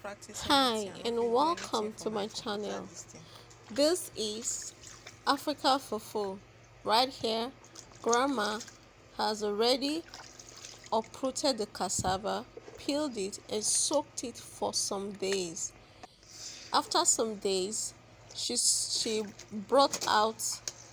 practice Hi anything. and I no dey do anything welcome for to my my computer channel. this thing. This is Africa Fufu. Right here, Grandma has already uprooted the cassava, peeled it and soaked it for some days. After some days, she brought out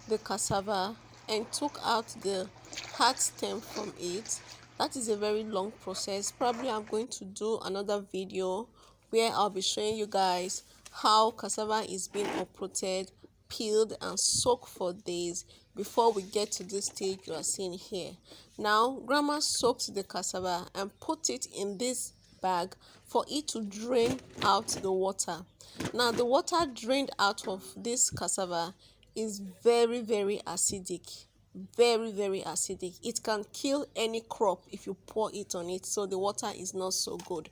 the cassava and took out the hard stem from it. That is a very long process. Probably I'm going to do another video where I'll be showing you guys how cassava is being uprooted, peeled and soaked for days before we get to this stage you are seeing here. Now grandma soaked the cassava and put it in this bag for it to drain out the water. Now the water drained out of this cassava is very acidic, very acidic. It can kill any crop if you pour it on it, so the water is not so good.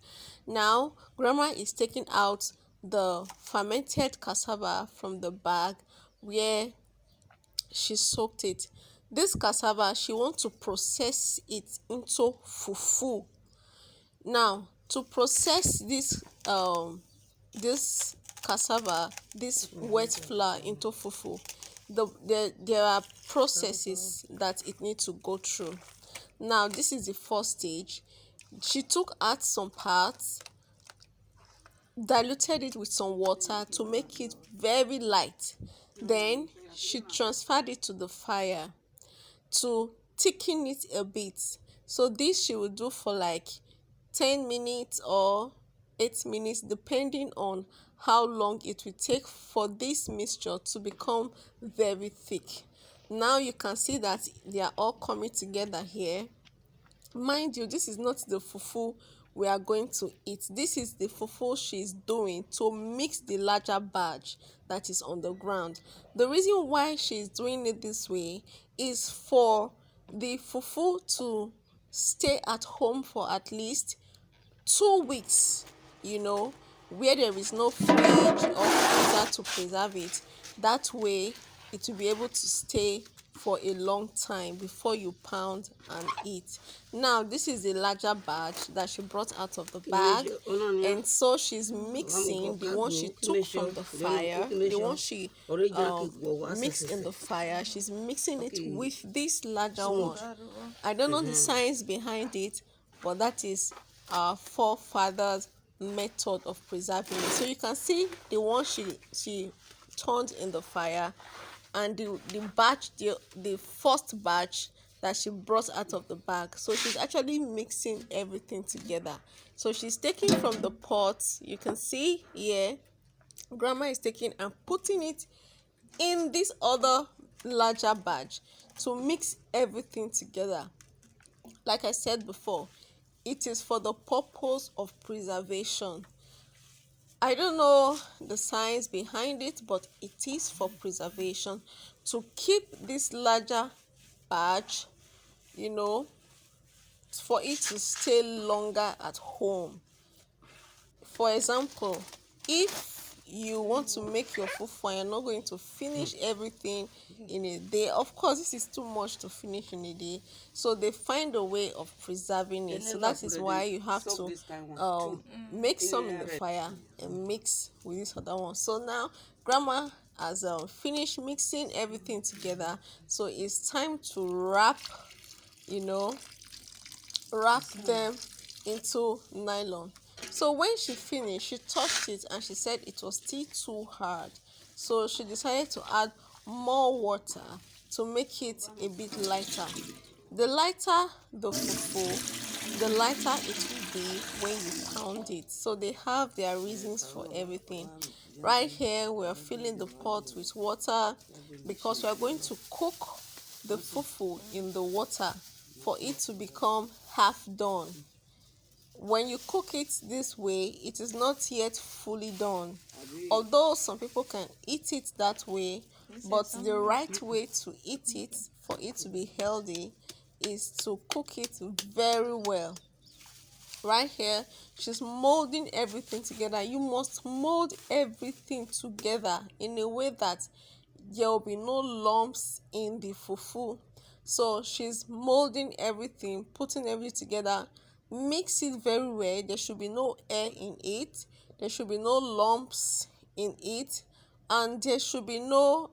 Now grandma is taking out the fermented cassava from the bag where she soaked it. This cassava she wants to process it into fufu. Now to process this cassava, this wet flour into fufu, there are processes that it needs to go through. Now this is the first stage. She took out some parts, diluted it with some water to make it very light. Then she transferred it to the fire to thicken it a bit. So this she will do for like 10 minutes or 8 minutes, depending on how long it will take for this mixture to become very thick. Now you can see that they are all coming together here. Mind you, this is not the fufu we are going to eat. This is the fufu she's doing to mix the larger batch that is on the ground. The reason why she's doing it this way is for the fufu to stay at home for at least 2 weeks, where there is no fridge or freezer to preserve it. That way it will be able to stay for a long time before you pound and eat. Now this is the larger batch that she brought out of the bag, and so she's mixing the one she took from the fire, the one she mixed in the fire. She's mixing it with this larger one. I don't know the science behind it, but that is our forefathers method of preserving it. So you can see the one she turned in the fire, and the first batch that she brought out of the bag. So she's actually mixing everything together. So she's taking from the pot, you can see here, grandma is taking and putting it in this other larger batch to mix everything together. Like I said before, it is for the purpose of preservation. I don't know the science behind it, but it is for preservation, to keep this larger batch, for it to stay longer at home. For example, if you want to make your fufu and you're not going to finish everything in a day, of course this is too much to finish in a day, so they find a way of preserving it. So that is why you have to make some in the fire and mix with this other one. So now grandma has finished mixing everything together, so it's time to you know wrap them into nylon. So when she finished, she touched it and she said it was still too hard. So she decided to add more water to make it a bit lighter. The lighter the fufu, the lighter it will be when you pound it. So they have their reasons for everything. Right here, we are filling the pot with water because we are going to cook the fufu in the water for it to become half done. When you cook it this way, it is not yet fully done. Although some people can eat it that way, but the right way to eat it for it to be healthy is to cook it very well. Right here, she's molding everything together. You must mold everything together in a way that there will be no lumps in the fufu. So she's molding everything, putting everything together. Mix it very well. There should be no air in it. there should be no lumps in it, and there should be no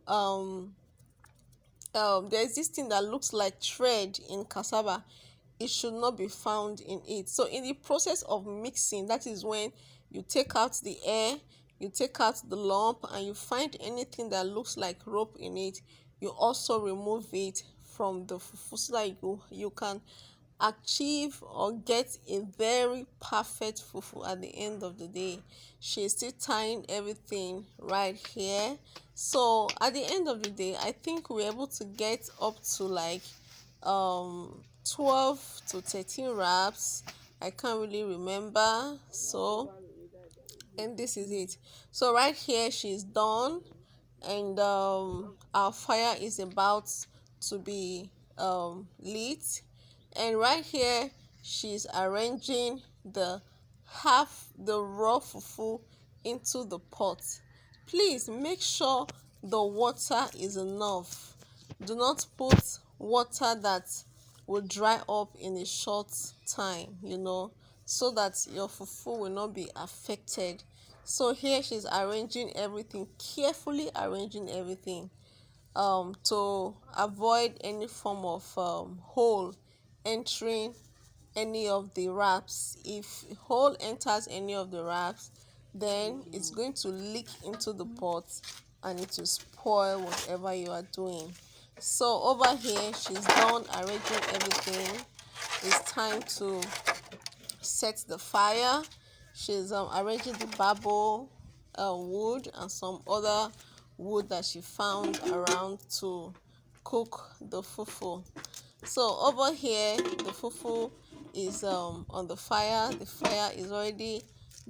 there's this thing that looks like thread in cassava. It should not be found in it. So in the process of mixing, that is when you take out the air, you take out the lump, and you find anything that looks like rope in it, you also remove it from the fufu, so that you can achieve or get a very perfect fufu at the end of the day. She's still tying everything right here. So at the end of the day, I think we're able to get up to like 12 to 13 wraps. I can't really remember. So, and this is it. So right here she's done, and our fire is about to be lit, and right here she's arranging the raw fufu into the pot. Please make sure the water is enough. Do not put water that will dry up in a short time, so that your fufu will not be affected. So here she's arranging everything, carefully arranging everything, to avoid any form of hole entering any of the wraps. If hole enters any of the wraps, then it's going to leak into the pot and it will spoil whatever you are doing. So over here she's done arranging everything. It's time to set the fire. She's arranging the bamboo wood and some other wood that she found around to cook the fufu. So over here the fufu is on the fire. The fire is already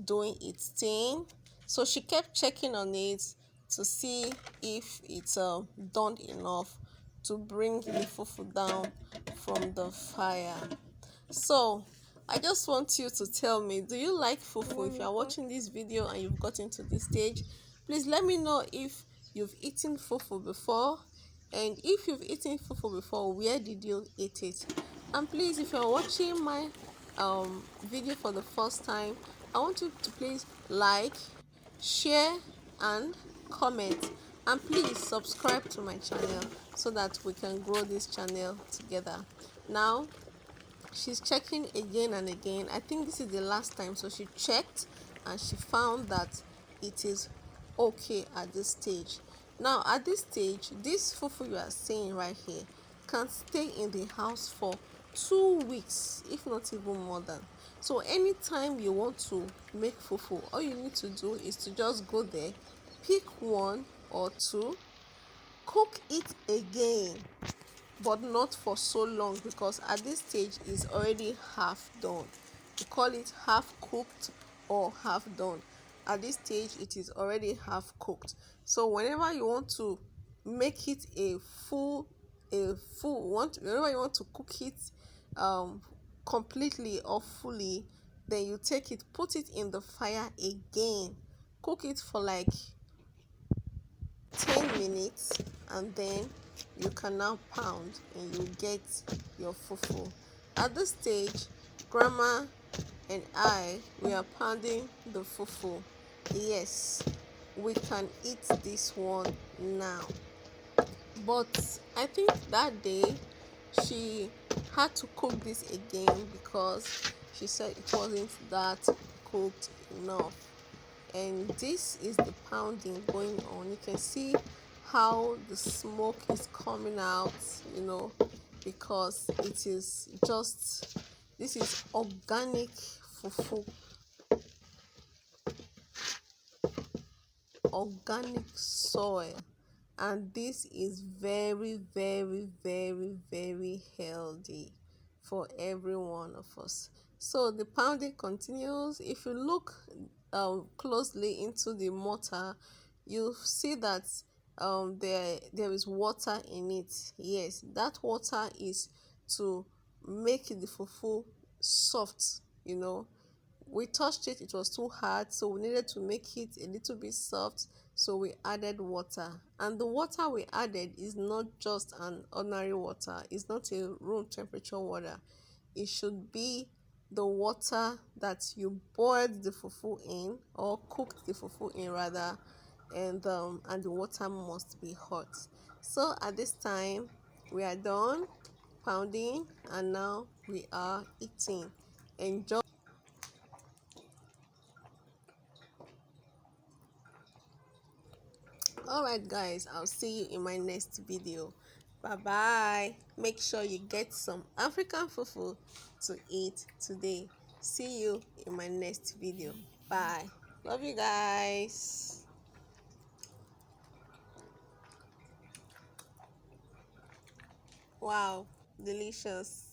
doing its thing. So she kept checking on it to see if it's done enough to bring the fufu down from the fire. So I just want you to tell me, do you like fufu? If you are watching this video and you've gotten to this stage, please let me know if you've eaten fufu before, and if you've eaten fufu before, where did you eat it? And please, if you're watching my video for the first time, I want you to please like, share, and comment, and please subscribe to my channel so that we can grow this channel together. Now she's checking again and again. I think this is the last time, so she checked and she found that it is okay at this stage. Now at this stage, this fufu you are seeing right here can stay in the house for 2 weeks, if not even more than. So anytime you want to make fufu, all you need to do is to just go there, pick one or two, cook it again, but not for so long, because at this stage is already half done. We call it half cooked or half done. At this stage it is already half cooked. So whenever you want to make it whenever you want to cook it completely or fully, then you take it, put it in the fire again, cook it for like 10 minutes, and then you can now pound and you get your fufu. At this stage, grandma and we are pounding the fufu. Yes, we can eat this one now. But I think that day she had to cook this again because she said it wasn't that cooked enough. And this is the pounding going on. You can see how the smoke is coming out, because it is just, this is organic fufu, organic soil, and this is very, very, very, very healthy for every one of us. So the pounding continues. If you look closely into the mortar, you see that there is water in it. Yes, that water is to make the fufu soft. We touched it, it was too hard, so we needed to make it a little bit soft, so we added water. And the water we added is not just an ordinary water, it's not a room temperature water. It should be the water that you boiled the fufu in, or cooked the fufu in rather, and the water must be hot. So at this time we are done pounding, and now we are eating. Enjoy. All right guys, I'll see you in my next video. Bye bye. Make sure you get some African fufu to eat today. See you in my next video. Bye. Love you guys. Wow, delicious.